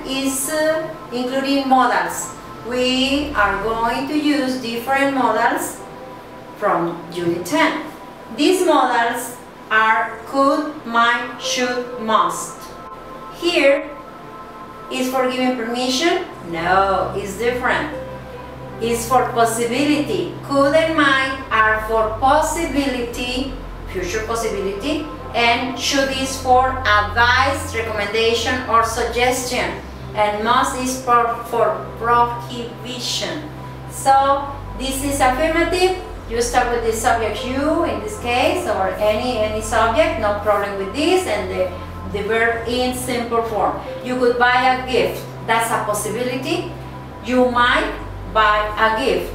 is including modals. We are going to use different modals from Unit 10. These modals are could, might, should, must. Here is for giving permission? No, it's different. It's for possibility. Could and might are for possibility, future possibility, and should is for advice, recommendation, or suggestion, and must is for prohibition. So this is affirmative. You start with the subject you in this case, or any subject, no problem with this, and the verb in simple form. You could buy a gift, that's a possibility. You might buy a gift.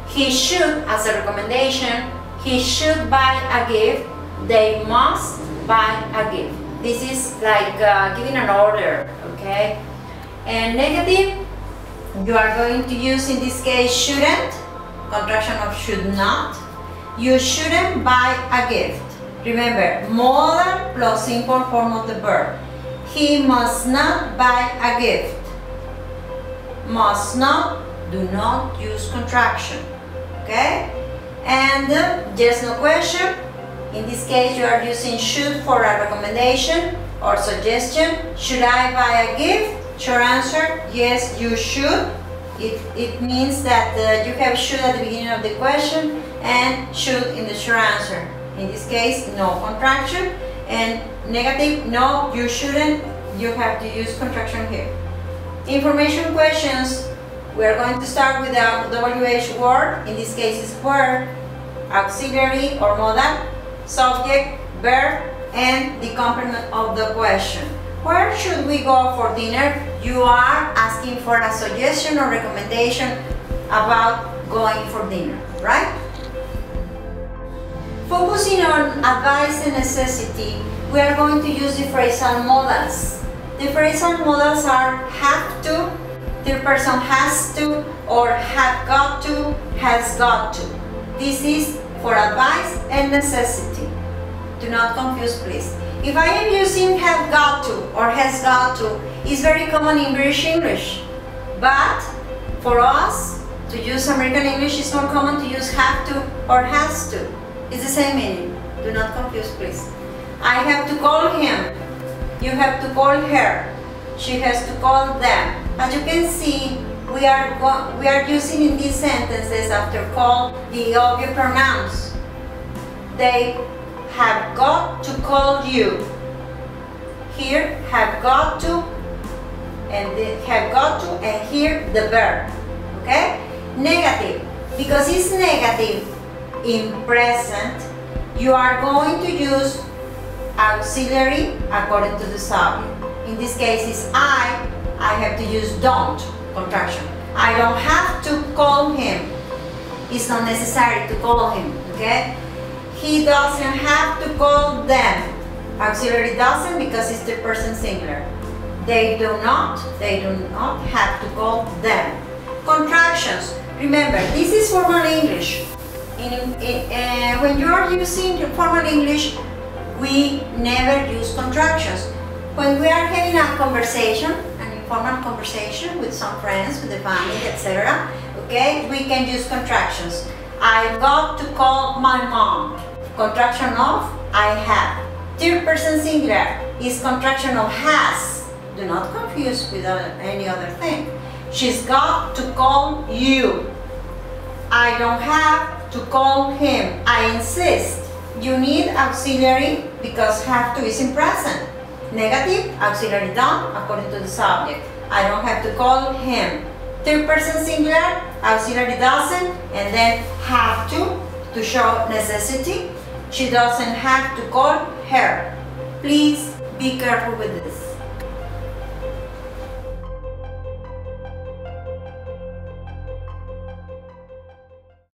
He should, as a recommendation, he should buy a gift. They must buy a gift. This is like giving an order, okay? And negative, you are going to use in this case shouldn't, contraction of should not. You shouldn't buy a gift. Remember, modal plus simple form of the verb. He must not buy a gift. Must not, do not use contraction, okay? And yes, no question. In this case, you are using should for a recommendation or suggestion. Should I buy a gift? Short answer, yes, you should. It means that you have should at the beginning of the question and should in the short answer. In this case, no contraction. And negative, no, you shouldn't. You have to use contraction here. Information questions. We are going to start with the WH word. In this case, it's word, auxiliary or modal, subject, verb, and the complement of the question. Where should we go for dinner? You are asking for a suggestion or recommendation about going for dinner, right? Focusing on advice and necessity, we are going to use the phrasal modals. The phrasal modals are have to, third person has to, or have got to, has got to. This is for advice and necessity. Do not confuse, please. If I am using have got to or has got to, it's very common in British English. But for us to use American English, it's more common to use have to or has to. It's the same meaning. Do not confuse, please. I have to call him. You have to call her. She has to call them. As you can see, we are using in these sentences after call the obvious pronouns. They have got to call you. Here, have got to, and the have got to, and here the verb. Okay? Negative. Because it's negative in present, you are going to use auxiliary according to the subject. In this case, it's I have to use don't, contraction. I don't have to call him. It's not necessary to call him. Okay? He doesn't have to call them. Auxiliary doesn't because it's the person singular. They do not have to call them. Contractions. Remember, this is formal English. When you are using formal English, we never use contractions. When we are having a conversation, an informal conversation with some friends, with the family, etc., okay, we can use contractions. I got to call my mom. Contraction of I have. Third person singular is contraction of has. Do not confuse with any other thing. She's got to call you. I don't have to call him. I insist. You need auxiliary because have to is in present. Negative, auxiliary don't according to the subject. I don't have to call him. Third person singular, auxiliary doesn't, and then have to show necessity. She doesn't have to call her. Please be careful with this.